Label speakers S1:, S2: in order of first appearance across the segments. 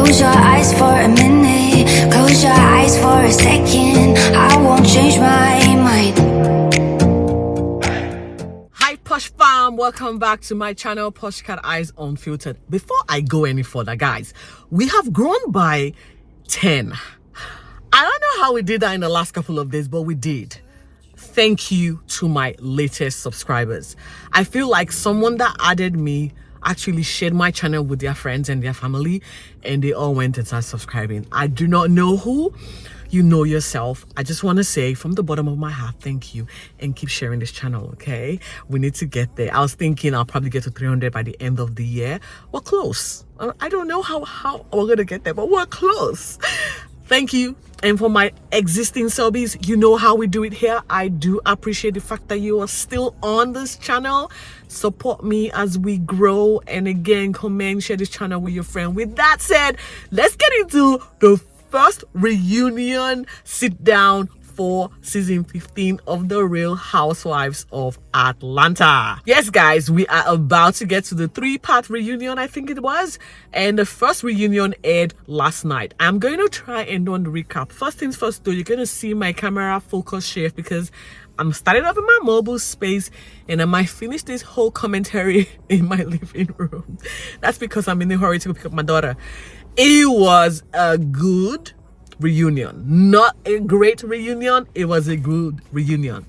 S1: Close your eyes for a minute, close your eyes for a second. I won't change my mind.
S2: Hi Posh fam, welcome back to my channel Poshcateyes Unfiltered. Before I go any further, guys, we have grown by 10. I don't know how we did that in the last couple of days, but we did. Thank you to my latest subscribers. I feel like someone that added me actually shared my channel with their friends and their family, and they all went and started subscribing. I do not know who. You know yourself. I just want to say from the bottom of my heart, thank you, and keep sharing this channel, okay? We need to get there. I was thinking I'll probably get to 300 by the end of the year. We're close. I don't know how we're gonna get there, but we're close. Thank you. And for my existing subbies, you know how we do it here. I do appreciate the fact that you are still on this channel. Support me as we grow, and again, comment, share this channel with your friend. With that said, let's get into the first reunion sit down for season 15 of the Real Housewives of Atlanta. Yes guys, we are about to get to the 3-part reunion, I think it was, and the first reunion aired last night. I'm going to try and do the recap. First things first though, you're going to see my camera focus shift because I'm starting off in my mobile space and I might finish this whole commentary in my living room. That's because I'm in a hurry to pick up my daughter. It was a good reunion, not a great reunion. It was a good reunion.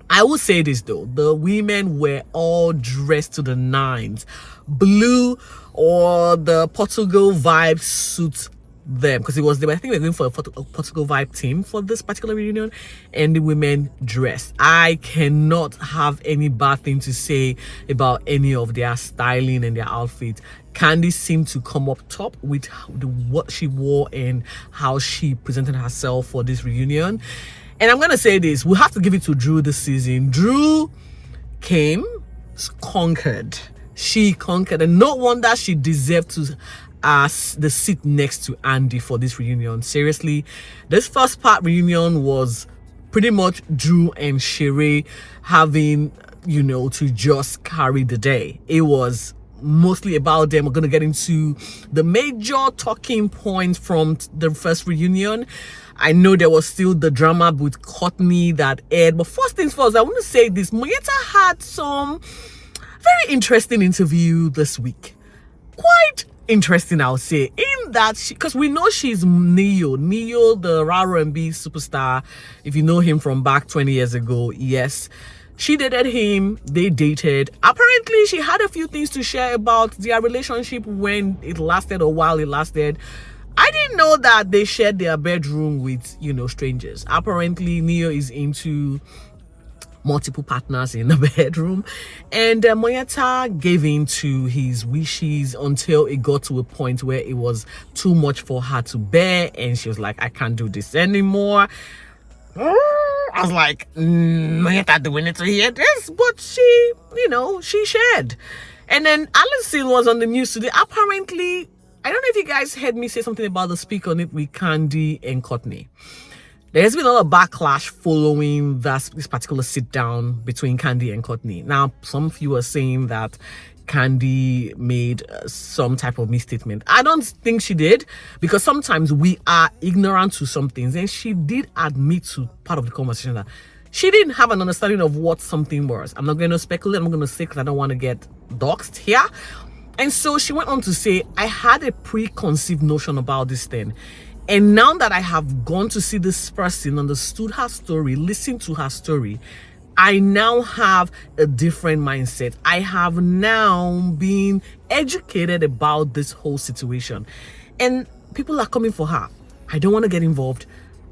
S2: I will say this though, the women were all dressed to the nines. Blue or the Portugal vibe suits them because it was, I think we're going for a Portugal vibe team for this particular reunion, and the women dressed. I cannot have any bad thing to say about any of their styling and their outfits. Kandi seemed to come up top with what she wore and how she presented herself for this reunion. And I'm gonna say this, we have to give it to Drew this season. Drew came, conquered. She conquered, and no wonder she deserved to the seat next to Andy for this reunion. Seriously, this first part reunion was pretty much Drew and Sheree having, you know, to just carry the day. It was mostly about them. We're gonna get into the major talking points from the first reunion. I know there was still the drama with Courtney that aired, but first things first, I want to say this. Moyeta had some very interesting interview this week. Quite interesting, I'll say, in that because we know she's Neo, the R&B superstar. If you know him from back 20 years ago, yes, she dated him, they dated. Apparently she had a few things to share about their relationship when it lasted or while it lasted. I didn't know that they shared their bedroom with, you know, strangers. Apparently Neo is into multiple partners in the bedroom, and Moyeta gave in to his wishes until it got to a point where it was too much for her to bear, and she was like, I can't do this anymore. I was like, Moyeta, do we need to hear this? But she, you know, she shared. And then Allison was on the news today. Apparently, I don't know if you guys heard me say something about the speak on it with Kandi and Courtney. There's been a lot of backlash following this particular sit down between Kandi and Courtney. Now, some of you are saying that Kandi made some type of misstatement. I don't think she did, because sometimes we are ignorant to some things, and she did admit to part of the conversation that she didn't have an understanding of what something was. I'm not going to speculate. I'm going to say because I don't want to get doxed here. And so she went on to say, I had a preconceived notion about this thing. And now that I have gone to see this person, understood her story, listened to her story, I now have a different mindset. I have now been educated about this whole situation. And people are coming for her. I don't want to get involved.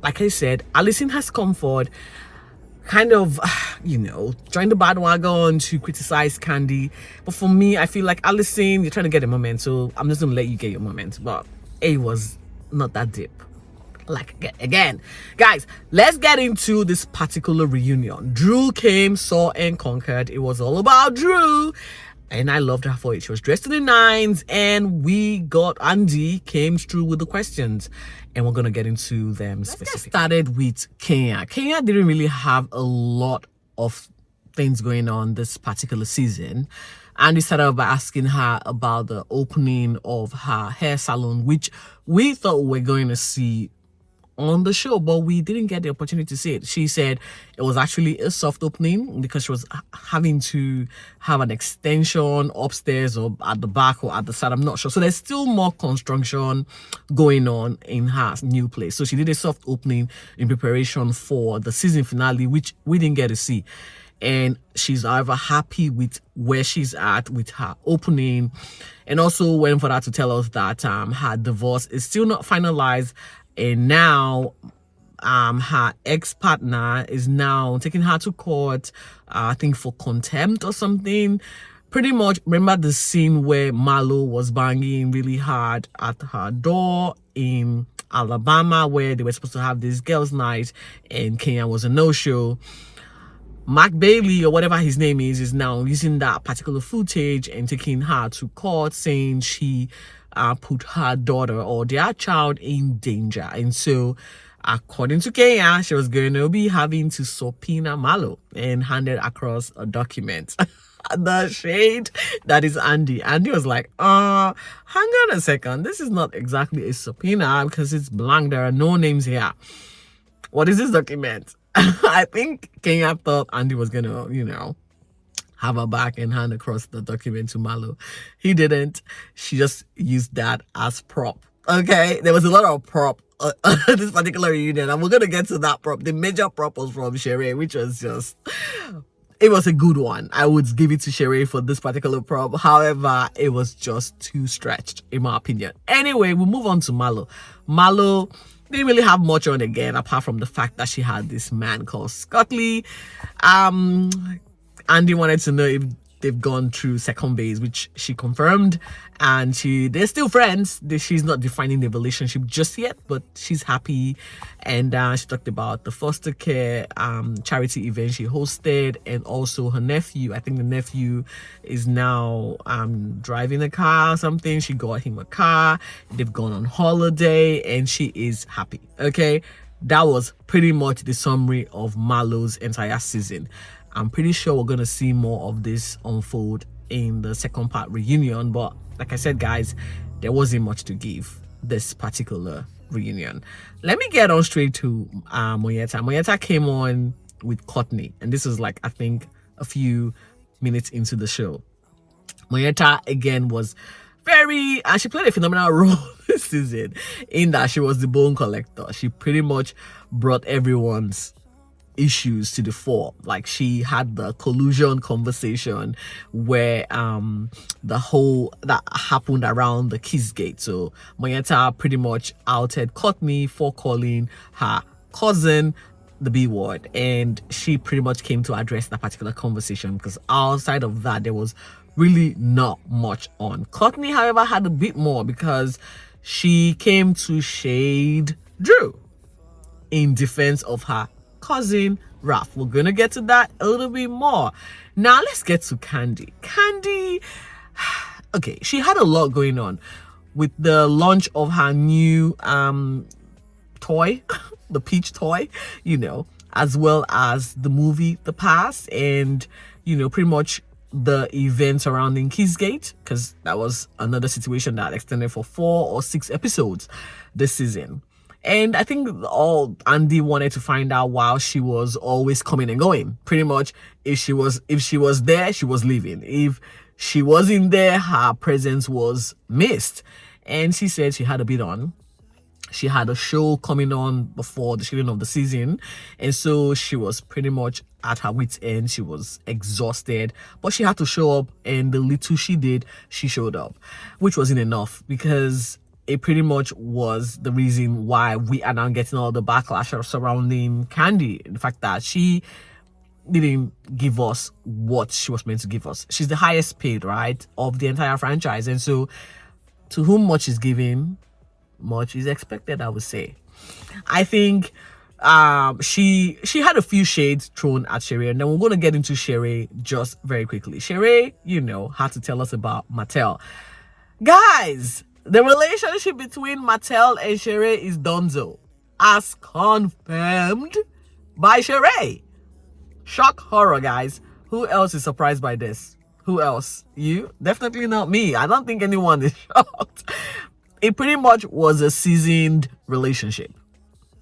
S2: Like I said, Allison has come forward, kind of, you know, join the bandwagon to criticize Kandi. But for me, I feel like, Allison, you're trying to get a moment, so I'm just going to let you get your moment. But it was not that deep. Like, again, guys, let's get into this particular reunion. Drew came, saw, and conquered. It was all about Drew, and I loved her for it. She was dressed to the nines, and Andy came through with the questions, and we're gonna get into them specifically. Let's get started with Kenya. Kenya didn't really have a lot of things going on this particular season. Andy started off by asking her about the opening of her hair salon, which we thought we were going to see on the show, but we didn't get the opportunity to see it. She said it was actually a soft opening because she was having to have an extension upstairs or at the back or at the side. I'm not sure. So there's still more construction going on in her new place. So she did a soft opening in preparation for the season finale, which we didn't get to see. And she's either happy with where she's at with her opening, and also went for her to tell us that her divorce is still not finalized, and now her ex-partner is now taking her to court, I think for contempt or something. Pretty much, remember the scene where Marlo was banging really hard at her door in Alabama, where they were supposed to have this girls' night and Kenya was a no-show. Mark Bailey, or whatever his name is now using that particular footage and taking her to court, saying she put her daughter or their child in danger. And so, according to Kenya, she was going to be having to subpoena Marlo and handed across a document. The shade that is Andy. Andy was like, hang on a second. This is not exactly a subpoena because it's blank. There are no names here. What is this document? I think Kenya thought Andy was gonna, have her back and hand across the document to Marlo. He didn't. She just used that as prop. Okay, there was a lot of prop this particular reunion, and we're gonna get to that prop. The major prop was from Sheree, which was just, it was a good one. I would give it to Sheree for this particular prop. However, it was just too stretched, in my opinion. Anyway, we'll move on to Marlo. Marlo didn't really have much on again, apart from the fact that she had this man called Scott Lee. Andy wanted to know if they've gone through second base, which she confirmed, and they're still friends. She's not defining the relationship just yet, but she's happy. And she talked about the foster care charity event she hosted, and also her nephew. I think the nephew is now driving a car or something. She got him a car. They've gone on holiday, and she is happy. Okay, that was pretty much the summary of Marlo's entire season. I'm pretty sure we're gonna see more of this unfold in the second part reunion, but like I said, guys, there wasn't much to give this particular reunion. Let me get on straight to Monyeta. Monyeta came on with Courtney, and this was like, I think, a few minutes into the show. Monyeta again was she played a phenomenal role this season, in that she was the bone collector. She pretty much brought everyone's issues to the fore. Like, she had the collusion conversation where the whole that happened around the Kissgate. So Monyeta pretty much outed Courtney for calling her cousin the B word, and she pretty much came to address that particular conversation, because outside of that there was really not much on. Courtney, however, had a bit more, because she came to shade Drew in defense of her cousin Raph. We're gonna get to that a little bit more. Now let's get to Candy. Okay, she had a lot going on with the launch of her new toy, the Peach toy, as well as the movie The Past, and pretty much the event surrounding Kissgate, because that was another situation that extended for 4 or 6 episodes this season. And I think all Andy wanted to find out while she was always coming and going. Pretty much, if she was there, she was leaving. If she wasn't there, her presence was missed. And she said she had a bit on. She had a show coming on before the shooting of the season, and so she was pretty much at her wit's end. She was exhausted, but she had to show up, and the little she did, she showed up, which wasn't enough, because it pretty much was the reason why we are now getting all the backlash surrounding Candy. The fact that she didn't give us what she was meant to give us. She's the highest paid, right, of the entire franchise, and so to whom much is given, much is expected, I would say. I think she had a few shades thrown at Sheree, and then we're going to get into Sheree just very quickly. Sheree, had to tell us about Mattel. Guys, the relationship between Mattel and Sheree is donezo, as confirmed by Sheree. Shock horror, guys. Who else is surprised by this? Who else? You? Definitely not me. I don't think anyone is shocked. It pretty much was a seasoned relationship.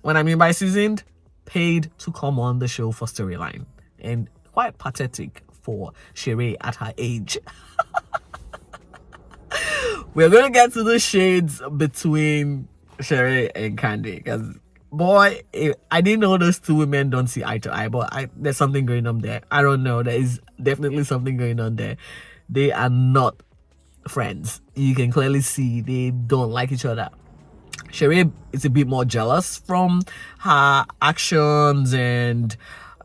S2: What I mean by seasoned, paid to come on the show for storyline. And quite pathetic for Sheree at her age. We're going to get to the shades between Sheree and Candy. Because, boy, I didn't know those two women don't see eye to eye. But there's something going on there. I don't know. There is definitely something going on there. They are not friends. You can clearly see they don't like each other. Sheree is a bit more jealous from her actions and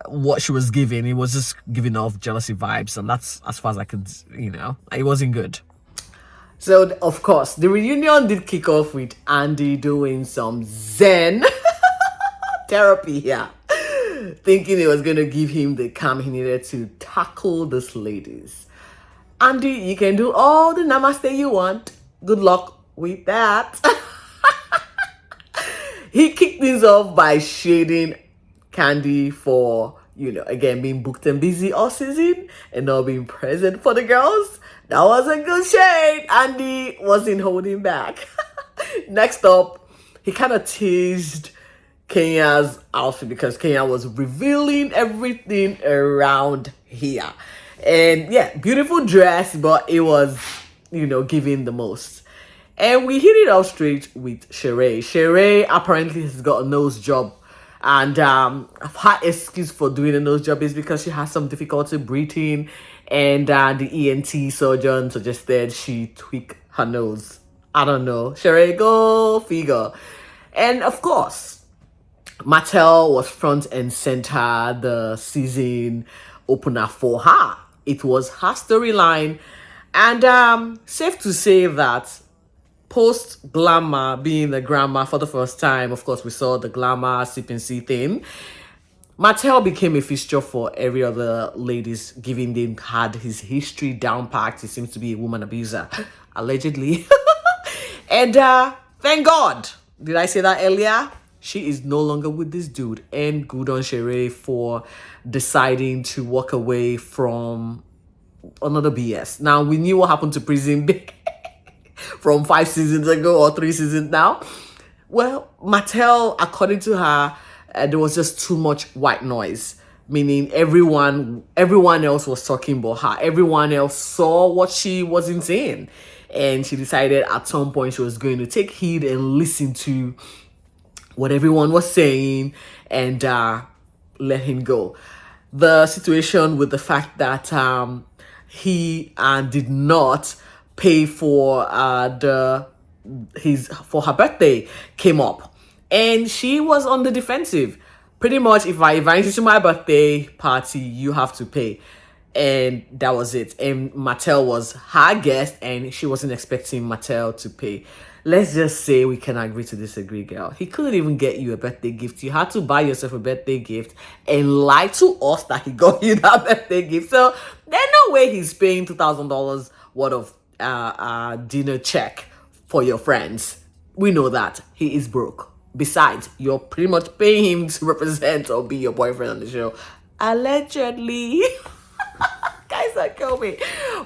S2: what she was giving. It was just giving off jealousy vibes, and that's as far as I could, it wasn't good. So, of course, the reunion did kick off with Andy doing some Zen therapy here, thinking it was going to give him the calm he needed to tackle these ladies. Andy, you can do all the namaste you want. Good luck with that. He kicked things off by shading Candy for, again, being booked and busy all season and not being present for the girls. That was a good shade. Andy wasn't holding back. Next up, he kind of teased Kenya's outfit because Kenya was revealing everything around here. And yeah, beautiful dress, but it was, giving the most. And we hit it out straight with Sheree. Sheree apparently has got a nose job. And her excuse for doing a nose job is because she has some difficulty breathing. And the ENT surgeon suggested she tweak her nose. I don't know. Sheree, go figure. And of course, Mattel was front and center the season opener for her. It was her storyline. And safe to say that post glamour being the glamour for the first time, of course, we saw the glamour sip and see thing. Mattel became a fixture for every other ladies, given they had his history down packed. He seems to be a woman abuser, allegedly. And thank God, did I say that earlier? She is no longer with this dude. And good on Sheree for deciding to walk away from another BS. Now, we knew what happened to Prison Break from 5 seasons ago or 3 seasons now. Well, Mattel, according to her, there was just too much white noise, meaning everyone else was talking about her. Everyone else saw what she wasn't saying, and she decided at some point she was going to take heed and listen to what everyone was saying and let him go. The situation with the fact that he did not pay for her birthday came up, and she was on the defensive. Pretty much, if I invite you to my birthday party, you have to pay. And that was it. And Mattel was her guest, and she wasn't expecting Mattel to pay. Let's just say we can agree to disagree, girl. He couldn't even get you a birthday gift. You had to buy yourself a birthday gift and lie to us that he got you that birthday gift. So there's no way he's paying $2,000 worth of dinner check for your friends. We know that he is broke. Besides, you're pretty much paying him to represent or be your boyfriend on the show. Allegedly. Guys, that kill me.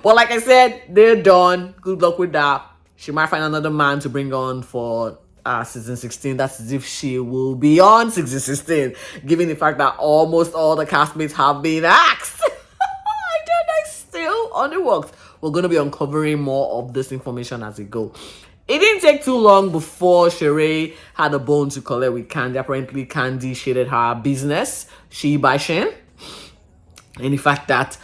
S2: But like I said, they're done. Good luck with that. She might find another man to bring on for season 16. That's as if she will be on season 16, given the fact that almost all the castmates have been axed. I don't know, still on the works. We're going to be uncovering more of this information as it goes. It didn't take too long before Sheree had a bone to collect with Candy. Apparently, Candy shaded her business, She by Shen. And the fact that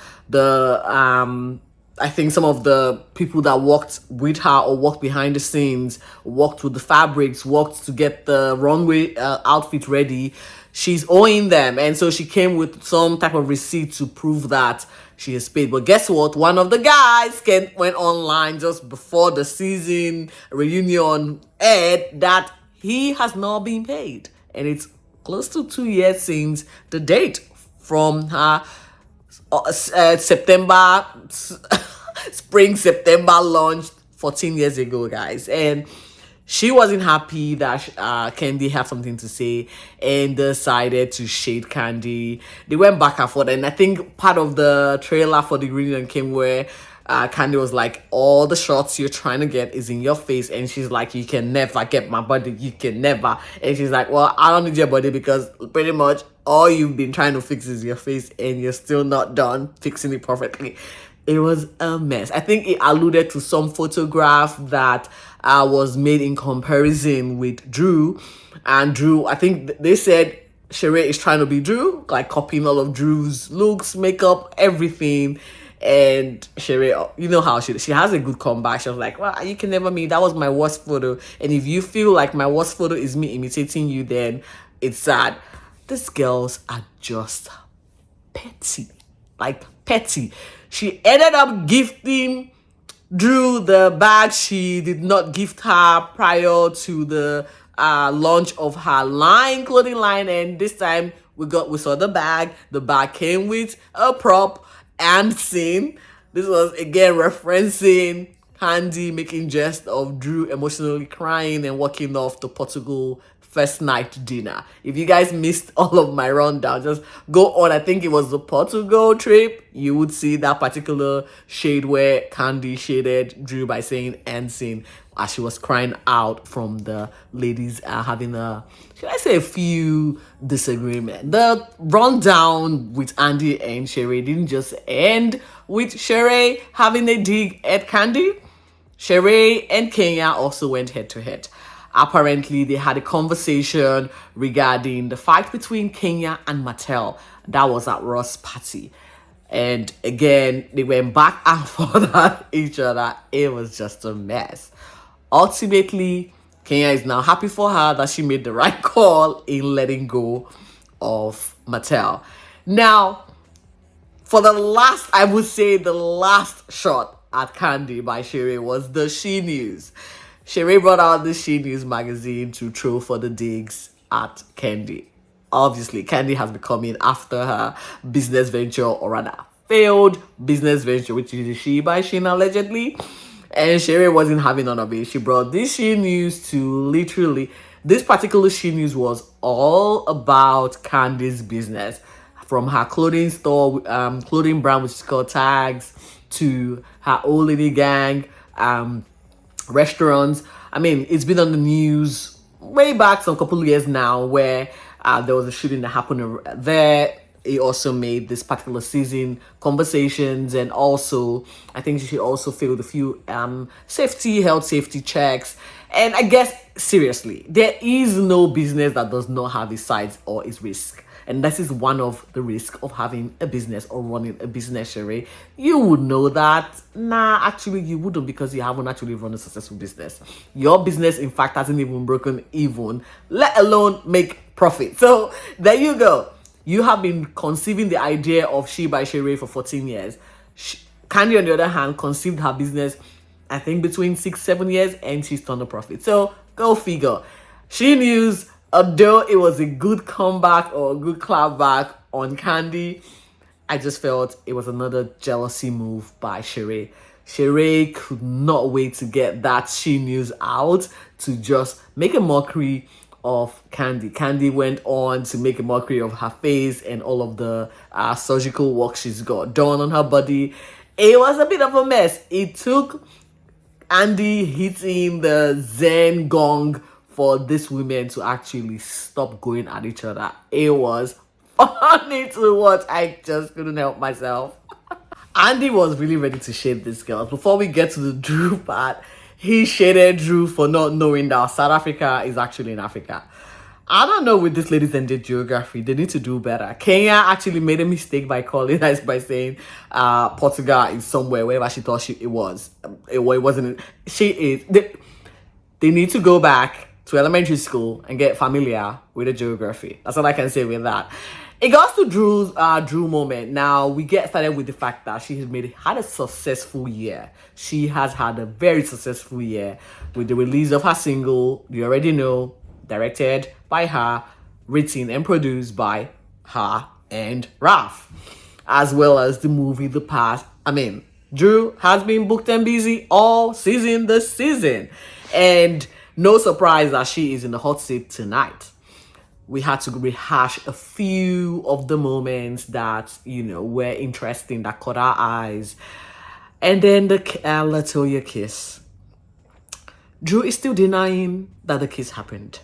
S2: I think some of the people that worked with her or worked behind the scenes, worked with the fabrics, worked to get the runway outfit ready, she's owing them. And so she came with some type of receipt to prove that she has paid. But guess what? One of the guys went online just before the season reunion aired that he has not been paid. And it's close to 2 years since the date from her spring September launch 14 years ago, guys. And She wasn't happy that Candy had something to say and decided to shade Candy. They went back and forth, and I think part of the trailer for the reunion came where Candy was like, all the shots you're trying to get is in your face, and she's like, you can never get my body, you can never. And she's like, well, I don't need your body because pretty much all you've been trying to fix is your face, and you're still not done fixing it perfectly. It was a mess. I think it alluded to some photograph that was made in comparison with Drew. And Drew, I think they said Sheree is trying to be Drew, like copying all of Drew's looks, makeup, everything. And Sheree, you know how she has a good comeback. She was like, well, you can never meet. That was my worst photo. And if you feel like my worst photo is me imitating you, then it's sad. These girls are just petty. Like, petty. She ended up gifting Drew the bag she did not gift her prior to the launch of her clothing line, and this time we saw the bag. The bag came with a prop and scene. This was again referencing Candy making jest of Drew emotionally crying and walking off to Portugal first night dinner. If you guys missed all of my rundown, just go on. I think it was the Portugal trip. You would see that particular shade where Candy shaded Drew by saying end scene as she was crying out from the ladies having should I say, a few disagreements. The rundown with Andy and Sheree didn't just end with Sheree having a dig at Candy. Sheree and Kenya also went head to head. Apparently, they had a conversation regarding the fight between Kenya and Mattel. That was at RHOA's party. And again, they went back and forth at each other. It was just a mess. Ultimately, Kenya is now happy for her that she made the right call in letting go of Mattel. Now, for the last shot at Candy by Sheree was the SheNews. Sheree brought out the SheNews magazine to throw for the digs at Candy. Obviously, Candy has been coming after her business venture, or rather, failed business venture, which is the She by Shein allegedly. And Sheree wasn't having none of it. She brought this SheNews to literally, this particular SheNews was all about Candy's business. From her clothing store, clothing brand, which is called Tags, to her old lady gang, restaurants. I mean, it's been on the news way back some couple of years now where there was a shooting that happened there. It also made this particular season conversations, and also I think she also failed a few health safety checks. And I guess seriously, there is no business that does not have its sides or its risk. And this is one of the risks of having a business or running a business, Sheree. You would know that. Nah, actually, you wouldn't, because you haven't actually run a successful business. Your business, in fact, hasn't even broken even, let alone make profit. So there you go. You have been conceiving the idea of She by Sheree for 14 years. Candy, on the other hand, conceived her business, I think, between 6-7 years, and she's turned a profit. So go figure. SheNews, although it was a good comeback or a good clapback on Candy, I just felt it was another jealousy move by Sheree. Sheree could not wait to get that SheNews out to just make a mockery of Candy. Candy went on to make a mockery of her face and all of the surgical work she's got done on her body. It was a bit of a mess. It took Andy hitting the Zen gong for these women to actually stop going at each other. It was funny to watch. I just couldn't help myself. Andy was really ready to shade these girls. Before we get to the Drew part, he shaded Drew for not knowing that South Africa is actually in Africa. I don't know with this ladies and their geography. They need to do better. Kenya actually made a mistake by saying Portugal is somewhere wherever she thought it was. It wasn't. She is. They need to go back to elementary school and get familiar with the geography. That's all I can say with that. It goes to Drew moment. Now we get started with the fact that she has had a successful year. She has had a very successful year with the release of her single, You Already Know, directed by her, written and produced by her and Raf, as well as the movie The Past. I mean, Drew has been booked and busy all season this season. And No surprise that she is in the hot seat tonight. We had to rehash a few of the moments that, were interesting, that caught our eyes. And then the Latoya kiss. Drew is still denying that the kiss happened.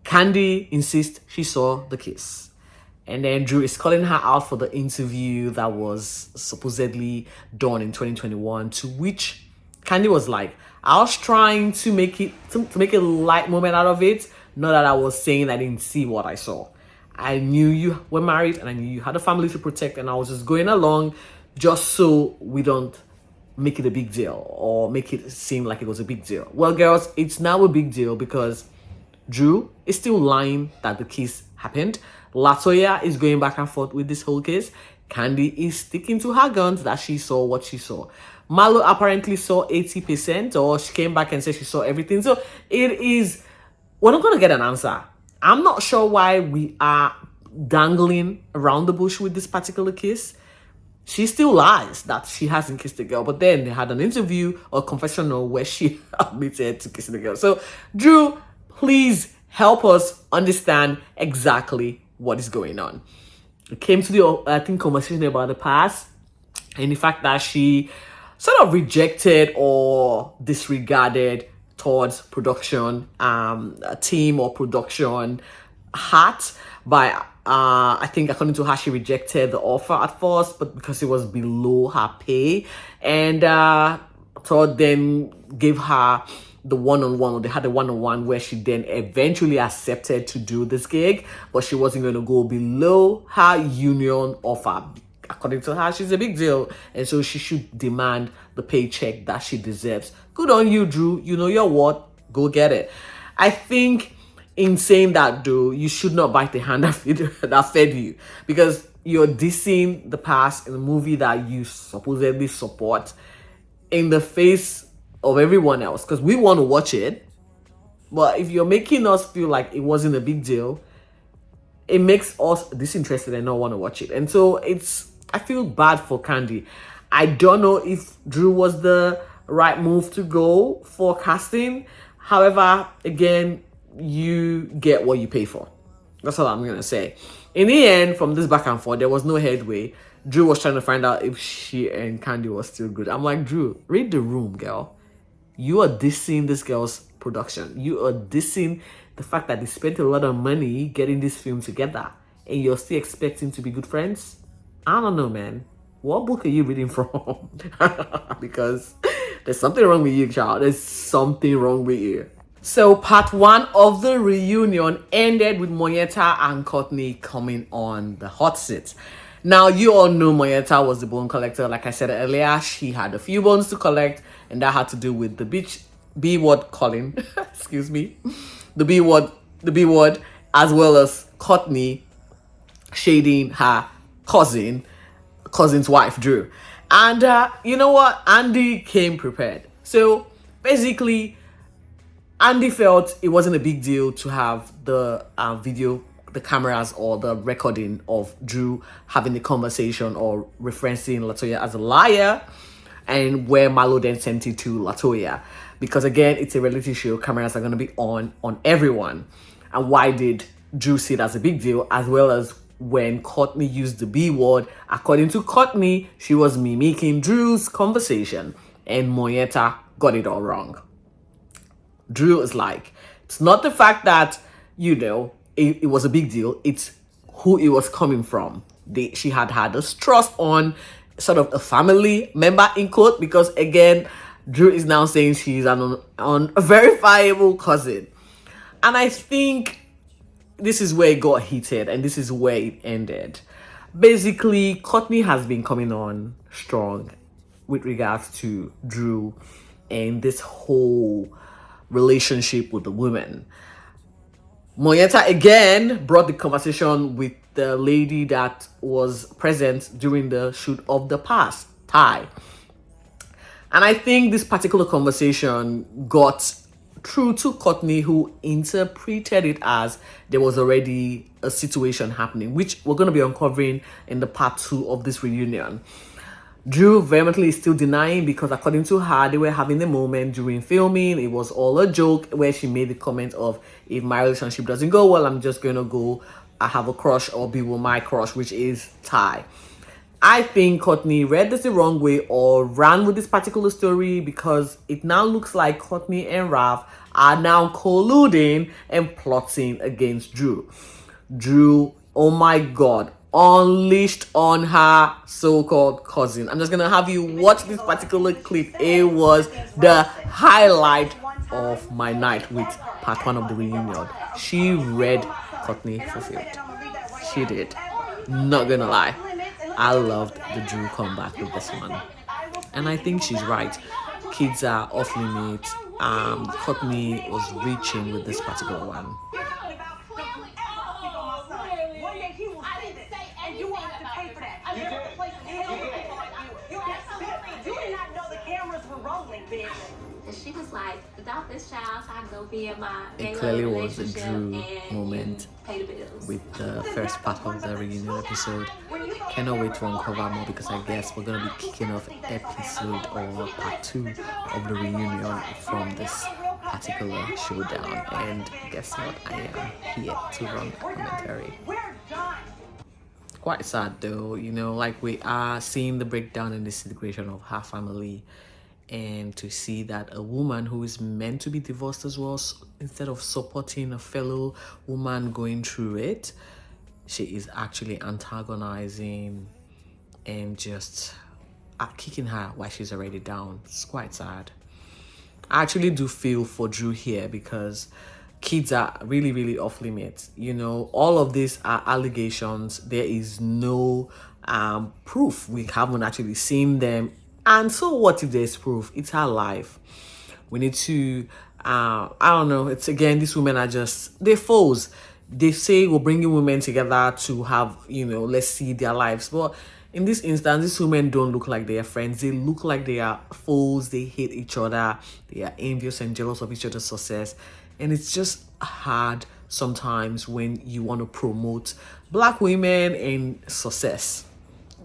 S2: Candy insists she saw the kiss. And then Drew is calling her out for the interview that was supposedly done in 2021, to which Candy was like, I was trying to make it to make a light moment out of it. Not that I was saying I didn't see what I saw. I knew you were married and I knew you had a family to protect, and I was just going along just so we don't make it a big deal or make it seem like it was a big deal. Well, girls, it's now a big deal because Drew is still lying that the kiss happened. Latoya is going back and forth with this whole case. Candy is sticking to her guns that she saw what she saw. Malo apparently saw 80%, or she came back and said she saw everything. So we're not going to get an answer. I'm not sure why we are dangling around the bush with this particular case. She still lies that she hasn't kissed the girl, but then they had an interview or confessional where she admitted to kissing the girl. So, Drew, please help us understand exactly what is going on. It came to the, conversation about the past and the fact that she sort of rejected or disregarded towards production, a team or production hat by, I think according to her, she rejected the offer at first, but because it was below her pay, and Todd then gave her the one-on-one, or they had a one-on-one where she then eventually accepted to do this gig, but she wasn't going to go below her union offer. According to her, she's a big deal, and so she should demand the paycheck that she deserves. Good on you, Drew. You know your what? Go get it. I think in saying that, though, you should not bite the hand that fed you, because you're dissing the past in a movie that you supposedly support in the face of everyone else, because we want to watch it. But if you're making us feel like it wasn't a big deal, it makes us disinterested and not want to watch it. And so I feel bad for Candy. I don't know if Drew was the right move to go for casting. However, again, you get what you pay for. That's all I'm going to say. In the end, from this back and forth, there was no headway. Drew was trying to find out if she and Candy was still good. I'm like, Drew, read the room, girl. You are dissing this girl's production. You are dissing the fact that they spent a lot of money getting this film together, and you're still expecting to be good friends. I don't know, man. What book are you reading from? Because there's something wrong with you, child. There's something wrong with you. So part one of the reunion ended with Monyeta and Courtney coming on the hot seat. Now, you all know Monyeta was the bone collector. Like I said earlier, she had a few bones to collect, and that had to do with the B-word calling, excuse me, the B-word, as well as Courtney shading her cousin's wife, Drew. And you know what? Andy came prepared. So basically, Andy felt it wasn't a big deal to have the the cameras or the recording of Drew having the conversation or referencing Latoya as a liar, and where Malo then sent it to Latoya. Because again, it's a reality show, cameras are going to be on everyone. And why did Drew see it as a big deal? As well as when Courtney used the B word, according to Courtney, she was mimicking Drew's conversation, and Monyeta got it all wrong. Drew is like, it's not the fact that, it was a big deal, it's who it was coming from. She had this trust on sort of a family member, in quote, because again, Drew is now saying she's an unverifiable cousin. And I think this is where it got heated, and this is where it ended. Basically, Courtney has been coming on strong with regards to Drew and this whole relationship with the woman. Monyeta again brought the conversation with the lady that was present during the shoot of the past, Ty. And I think this particular conversation got through to Courtney, who interpreted it as there was already a situation happening, which we're going to be uncovering in the part 2 of this reunion. Drew vehemently is still denying because according to her, they were having the moment during filming. It was all a joke where she made the comment of, if my relationship doesn't go well, I'm just going to go, I have a crush or be with my crush, which is Ty. I think Courtney read this the wrong way or ran with this particular story because it now looks like Courtney and Ralph are now colluding and plotting against Drew. Drew, oh my God, unleashed on her so-called cousin. I'm just gonna have you watch this particular clip. It was the highlight of my night with part 1 of the reunion. She read Courtney fulfilled. She did. Not gonna lie. I loved the Drew comeback with this one. And I think she's right. Kids are off limits. Courtney was reaching with this particular one.
S3: And she was like, without this child, I go be in my
S2: it clearly was a Drew moment with the first part of the reunion episode. Cannot wait to uncover more because I guess we're gonna be kicking off episode or part 2 of the reunion from this particular showdown. And guess what? I am here to run a commentary. Quite sad though, you know, like we are seeing the breakdown and disintegration of her family, and to see that a woman who is meant to be divorced as well, instead of supporting a fellow woman going through it, she is actually antagonizing and just kicking her while she's already down. It's quite sad. I actually do feel for Drew here because kids are really, really off limits. You know, all of these are allegations. There is no proof. We haven't actually seen them. And so what if there's proof? It's her life. We need to, I don't know. It's again, these women are just, they're foes. They say we're bringing women together to have, you know, let's see their lives. But in this instance, these women don't look like they are friends. They look like they are foes. They hate each other. They are envious and jealous of each other's success. And it's just hard sometimes when you want to promote Black women and success.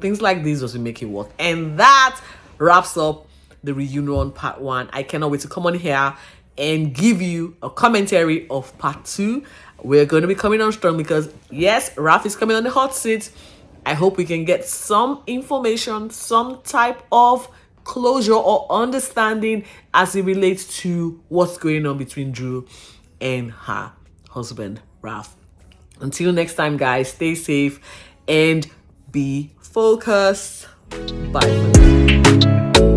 S2: Things like this doesn't make it work. And that wraps up the reunion part 1. I cannot wait to come on here and give you a commentary of part 2. We're going to be coming on strong because yes, Ralph is coming on the hot seat. I hope we can get some information, some type of closure or understanding as it relates to what's going on between Drew and her husband, Ralph. Until next time, guys, stay safe and be focused. Bye for now.